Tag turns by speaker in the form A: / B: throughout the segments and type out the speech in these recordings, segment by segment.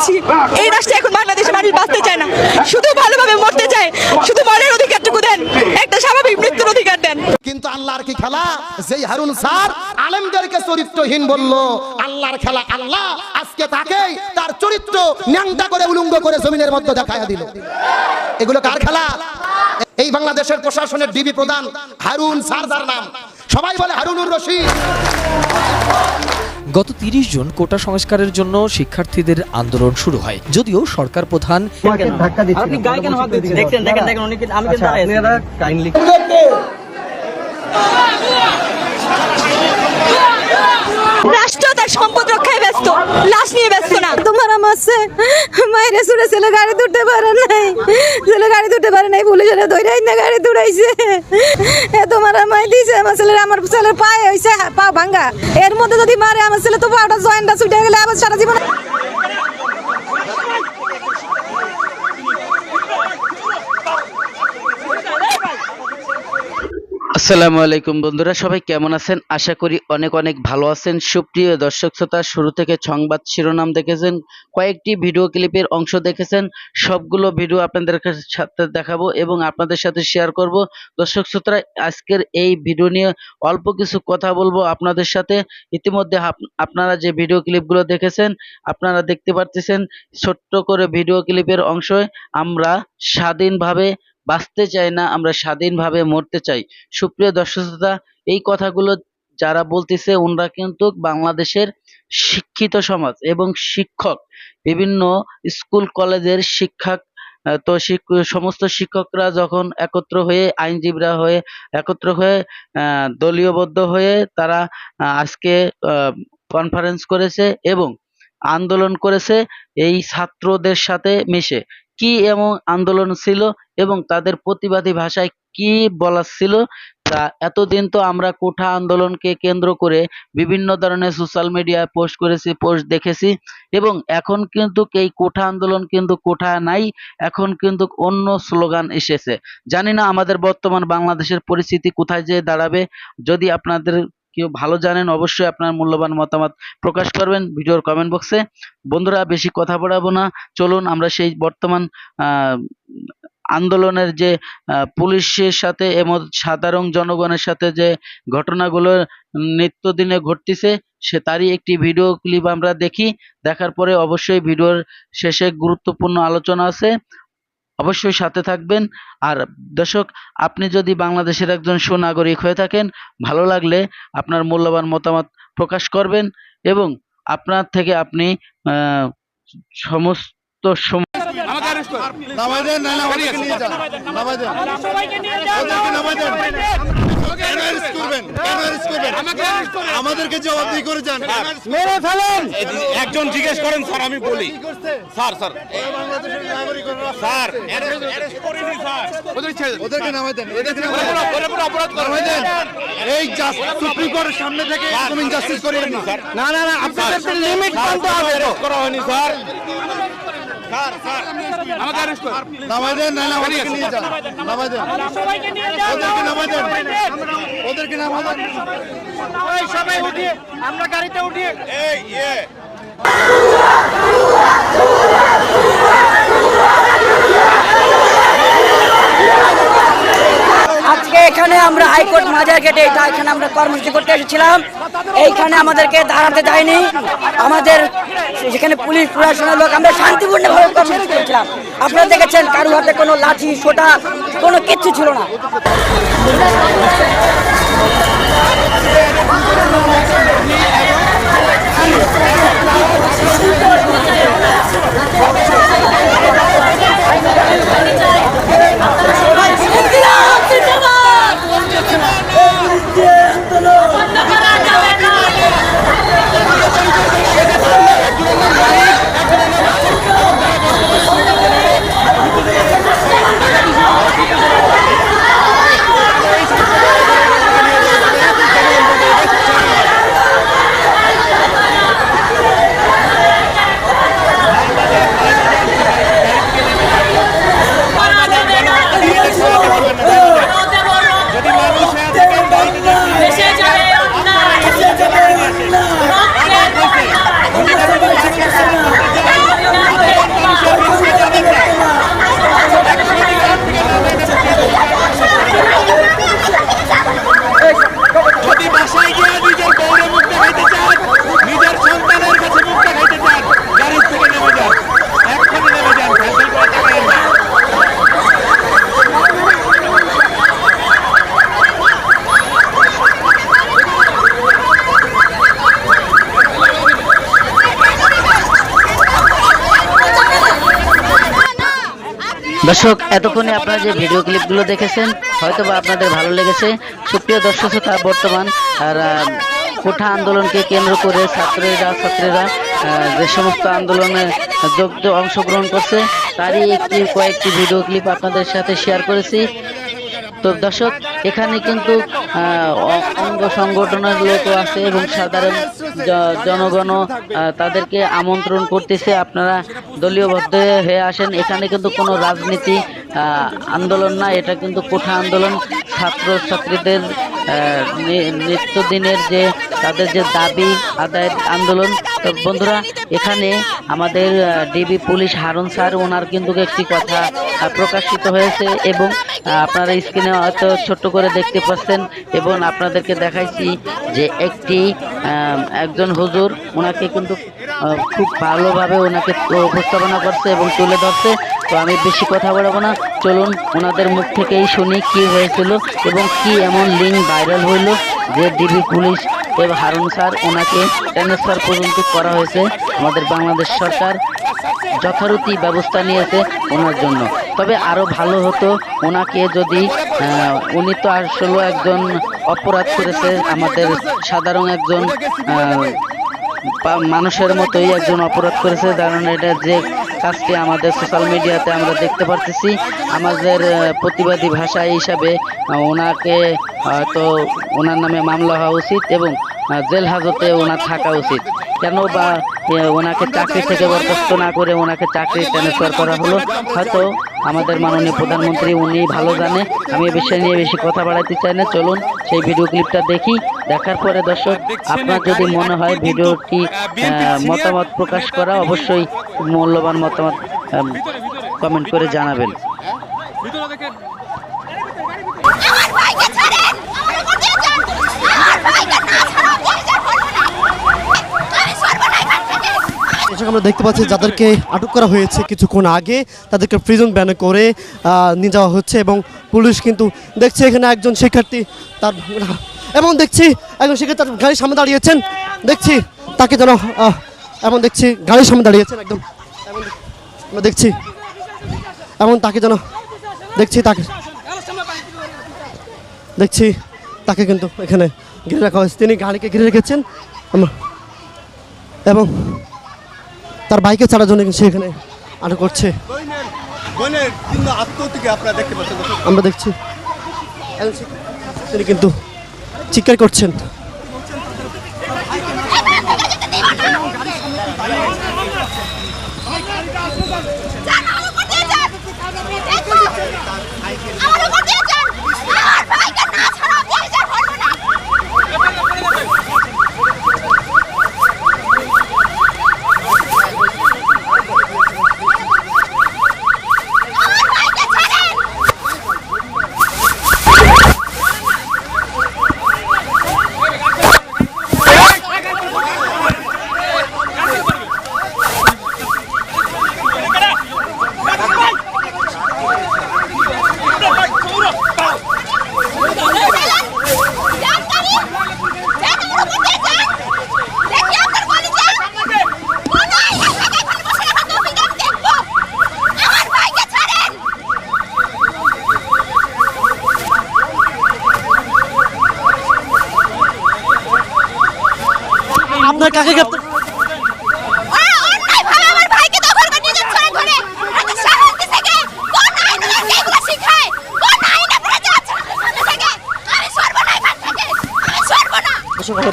A: বলছি, এই রাষ্ট্রে এখন বাংলাদেশের মানুষ বাঁচতে চায় না, শুধু ভালোভাবে মরতে চায়। শুধু মরার অধিকারটুকু দেন, একটা স্বাভাবিক মৃত্যুর অধিকার দেন।
B: কিন্তু আল্লাহর কি খেলা? যেই হারুন স্যার আলেমদেরকে চরিত্রহীন বললো, আল্লাহর খেলা আল্লাহ আজকে তাকেই তার চরিত্র ন্যাংটা করে উলঙ্গ করে জমিনের মধ্যে দেখায়া দিল। এগুলো কার খেলা? এই বাংলাদেশের প্রশাসনের ডিবি প্রধান হারুন স্যার, যার নাম সবাই বলে হারুনুর রশিদ।
C: গত 30 জুন কোটা সংস্কারের জন্য শিক্ষার্থীদের আন্দোলন শুরু হয়। যদিও সরকার প্রধান
A: রাষ্ট্র তার সম্পদ রক্ষায় ব্যস্ত, লাশ নিয়ে ব্যস্ত না।
D: তোমার মারছে, মায়ের সুরে ছেলে গাড়ি তুলতে পারে নাই, ছেলে গাড়ি তুলতে পারে নাই, পুলিশের ধরে না গাড়ি দৌড়াইছে। তোমার মাই দিয়েছে আমার ছেলের, আমার ছেলের পায়ে হয়েছে পা ভাঙ্গা। এর মধ্যে যদি মারে আমার ছেলে তো পাটা জয়েন্টটা ছুটে গেলে আবার সারা জীবন।
E: আসসালামু আলাইকুম বন্ধুরা, সবাই কেমন আছেন? আশা করি অনেক অনেক ভালো আছেন। সুপ্রিয় দর্শক শ্রোতা, শুরু থেকে সংবাদ শিরোনাম দেখেছেন, কয়েকটি ভিডিও ক্লিপের অংশ দেখেছেন। সবগুলো ভিডিও আপনাদের সাথে দেখাবো এবং আপনাদের সাথে শেয়ার করব। দর্শক শ্রোতা, আজকের এই ভিডিও নিয়ে অল্প কিছু কথা বলবো আপনাদের সাথে। ইতিমধ্যে আপনারা যে ভিডিও ক্লিপগুলো দেখেছেন, আপনারা দেখতে পারতেছেন ছোট্ট করে ভিডিও ক্লিপের অংশ। আমরা স্বাধীনভাবে বাঁচতে চাই না, আমরা স্বাধীনভাবে মরতে চাই। সুপ্রিয় দর্শক শ্রোতা, এই কথাগুলো যারা বলতেছে ওনারা কিন্তু বাংলাদেশের শিক্ষিত সমাজ এবং শিক্ষক, বিভিন্ন স্কুল কলেজের শিক্ষক। তো সমস্ত শিক্ষকরা যখন একত্র হয়ে, আইনজীবীরা হয়ে একত্র হয়ে দলীয়বদ্ধ হয়ে তারা আজকে কনফারেন্স করেছে এবং আন্দোলন করেছে এই ছাত্রদের সাথে মিশে। কি এমন আন্দোলন ছিল এবং তাদের প্রতিবাদী ভাষায় কি বলা ছিল, তা এতদিন তো আমরা কোঠা আন্দোলনকে কেন্দ্র করে বিভিন্ন ধরনের সোশ্যাল মিডিয়ায় পোস্ট করেছি, পোস্ট দেখেছি। এবং এখন কিন্তু এই কোঠা আন্দোলন কিন্তু কোঠা নাই, এখন কিন্তু অন্য স্লোগান এসেছে। জানি না আমাদের বর্তমান বাংলাদেশের পরিস্থিতি কোথায় যেয়ে দাঁড়াবে। যদি আপনাদের কেউ ভালো জানেন, অবশ্যই আপনার মূল্যবান মতামত প্রকাশ করবেন ভিডিওর কমেন্ট বক্সে। বন্ধুরা, বেশি কথা বাড়াবো না, চলুন আমরা সেই বর্তমান আন্দোলনের যে পুলিশের সাথে এবং সাধারণ জনগণের সাথে যে ঘটনাগুলো নিত্যদিনে ঘটতেছে, সে তারই একটি ভিডিও ক্লিপ আমরা দেখি। দেখার পরে অবশ্যই ভিডিওর শেষে গুরুত্বপূর্ণ আলোচনা আছে, অবশ্যই সাথে থাকবেন। আর দর্শক, আপনি যদি বাংলাদেশের একজন সুনাগরিক হয়ে থাকেন, ভালো লাগলে আপনার মূল্যবান মতামত প্রকাশ করবেন এবং আপনার থেকে আপনি সমস্ত
F: আমাদেরকে জবাবদিহি করে যান, মেরে ফেলেন। একজন জিজ্ঞেস করেন স্যার, আমি বলি স্যার স্যার স্যার ওদেরকে নামাই দেন, এই সুপ্রিম কোর্টের সামনে থেকে জাস্টিস করিয়ে দিন স্যার। না না না, আপনাদের লিমিট মানতে হবে, করা হয়নি স্যার। স্যার স্যার আমাকে অ্যারেস্ট করুন, নামাই দেন, না না ওদেরকে নিয়ে যান, নামাই দেন, সবাইকে নিয়ে যান, ওদেরকে নামাই দেন, ওদেরকে নামাই দেন, ওই সবাই উঠিয়ে আমরা গাড়িতে উঠিয়ে এই
D: আজকে এখানে আমরা হাইকোর্ট মাজার গেটে, এটা এখানে আমরা কর্মসূচি করতে এসেছিলাম। এইখানে আমাদেরকে দাঁড়াতে দেয়নি, আমাদের যেখানে পুলিশ প্রশাসনের লোক, আমরা শান্তিপূর্ণভাবে কর্মসূচি করছিলাম। আপনারা দেখেছেন কারো হাতে কোনো লাঠি সোটা কোনো কিচ্ছু ছিল না।
E: দর্শক, এতক্ষণে আপনারা যে ভিডিও ক্লিপগুলো দেখেছেন হয়তো বা আপনাদের ভালো লেগেছে। সুপ্রিয় দর্শক শ্রোতা, বর্তমান কোঠা আন্দোলনকে কেন্দ্র করে ছাত্রেরা যে সমস্ত আন্দোলনে অংশগ্রহণ করছে তারই কয়েকটি ভিডিও ক্লিপ আপনাদের সাথে শেয়ার করেছি। তো দর্শক, এখানে কিন্তু অঙ্গ সংগঠনের লোক আছে এবং সাধারণ জনগণ তাদেরকে আমন্ত্রণ করতেছে, আপনারা দলীয়বদ্ধ হয়ে আসেন। এখানে কিন্তু কোনো রাজনীতি আন্দোলন না, এটা কিন্তু কোঠা আন্দোলন, ছাত্রছাত্রীদের নিত্যদিনের যে তাদের যে দাবি আদায়ের আন্দোলন। তো বন্ধুরা, এখানে আমাদের ডিবি পুলিশ হারুন স্যার, ওনার কিন্তু একটি কথা প্রকাশিত হয়েছে এবং আপনারা স্ক্রিনে হয়তো ছোট্ট করে দেখতে পাচ্ছেন এবং আপনাদেরকে দেখাইছি যে একজন হুজুর ওনাকে কিন্তু খুব ভালোভাবে ওনাকে উপস্থাপনা করছে এবং তুলে ধরছে। তো আমি বেশি কথা বলবো না, চলুন ওনাদের মুখ থেকেই শুনি কি হয়েছিল এবং কি এমন লিঙ্ক ভাইরাল হইল যে ডিবি পুলিশ এবং হারুন স্যার ওনাকে ট্রান্সফার পর্যন্ত করা হয়েছে। আমাদের বাংলাদেশ সরকার যথারীতি ব্যবস্থা নিয়েছে ওনার জন্য। তবে আরও ভালো হতো ওনাকে যদি উনি তো আসলে একজন অপরাধ করেছে, আমাদের সাধারণ একজন মানুষের মতোই একজন অপরাধ করেছে, কারণ এটা যে কাজটি আমাদের সোশ্যাল মিডিয়াতে আমরা দেখতে পারতেছি। আমাদের প্রতিবাদী ভাষা হিসাবে ওনাকে হয়তো ওনার নামে মামলা হওয়া উচিত এবং জেল হাজতে ওনার থাকা উচিত। কেন বা ওনাকে চাকরি থেকে বরখাস্ত না করে ওনাকে চাকরি ট্রান্সফার করা হলো, হয়তো আমাদের মাননীয় প্রধানমন্ত্রী উনি ভালো জানে। আমি এই বিষয় নিয়ে বেশি কথা বাড়াতে চাই না, চলুন সেই ভিডিও ক্লিপটা দেখি। দেখার পরে দর্শক, আপনার যদি মনে হয় ভিডিওটি মতামত প্রকাশ করা, অবশ্যই মূল্যবান মতামত কমেন্ট করে জানাবেন।
G: আমরা দেখতে পাচ্ছি যাদেরকে আটক করা হয়েছে কিছুক্ষণ আগে, তাদেরকে প্রিজন ভ্যানে করে নিয়ে যাওয়া হচ্ছে এবং পুলিশ কিন্তু দেখছি এখানে একজন শিক্ষার্থী তার এবং দেখছি একজন শিক্ষার্থী তার গাড়ির সামনে দাঁড়িয়েছেন, দেখছি তাকে যেন এবং দেখছি গাড়ির সামনে দাঁড়িয়েছেন একদম, আমরা দেখছি এবং তাকে যেন দেখছি তাকে কিন্তু এখানে ঘিরে রাখা হয়েছে, তিনি গাড়িকে ঘিরে রেখেছেন এবং তার বাইকে ছাড়ার জন্য সে এখানে আটক করছে। আমরা দেখছি তিনি কিন্তু চিৎকার করছেন। আপনার কাকে গ্রেপ্তার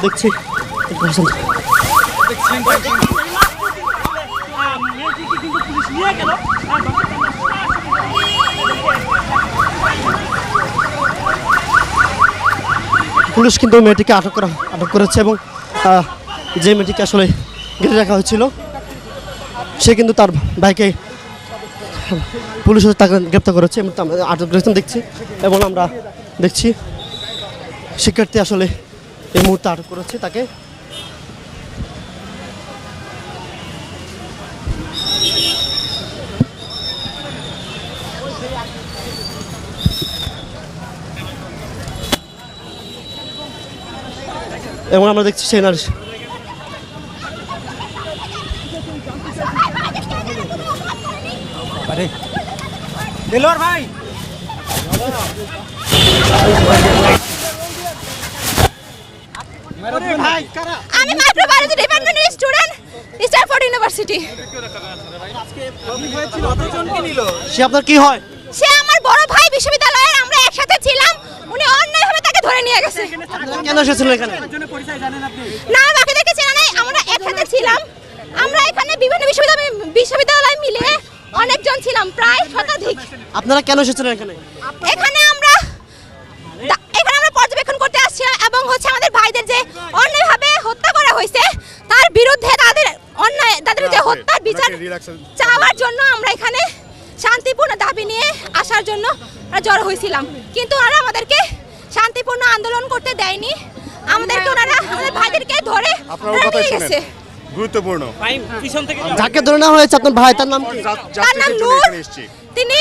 G: দেখছি পুলিশ কিন্তু মেয়েটিকে আটক করেছে এবং যে মেয়েটিকে আসলে ঘিরে রাখা হয়েছিল সে কিন্তু তার বাইকে পুলিশ তাকে গ্রেপ্তার করেছে এবং আটক করেছেন দেখছি এবং আমরা দেখছি শিক্ষার্থী আসলে এই মুহূর্তে আটক করেছে তাকে। এবং আমরা দেখছি সেই নারী
A: আমি মাইক্রোবায়োলজি ডিপার্টমেন্টের স্টুডেন্ট স্ট্যানফোর্ড ইউনিভার্সিটি।
G: সে আপনার কি হয়?
A: সে আমার বড় ভাই, বিশ্ববিদ্যালয়ে আমরা একসাথে ছিলাম, উনি অন্যায়ভাবে তাকে ধরে নিয়ে গেছে।
G: আপনারা কেন এসেছিলেন এখানে?
A: না, বাকিদেরকে চেনা নাই, আমরা একসাথে ছিলাম। আমরা এখানে বিভিন্ন বিশ্ববিদ্যালয় মিলে অনেকজন ছিলাম, প্রায় শতাধিক।
G: আপনারা কেন এসেছিলেন এখানে?
A: এখানে আমরা পর্যবেক্ষণ করতে আসছিলাম এবং হচ্ছে আমাদের ভাইদের যে অন্যায়ভাবে হত্যা করা হয়েছে তার বিরুদ্ধে তাদের যে হত্যার বিচার চাওয়ার জন্য আমরা এখানে শান্তিপূর্ণ দাবি নিয়ে আসার জন্য জড়ো হয়েছিলাম। কিন্তু ওনারা আমাদেরকে শান্তিপূর্ণ আন্দোলন করতে দেয়নি, আমাদের ভাইদেরকে ধরে নিয়ে গেছে।
F: গুরুত্বপূর্ণ
G: যাকে ধরে নেওয়া হয়েছে আপনার ভাই, তার নাম কি?
A: তার নাম নূর, তিনি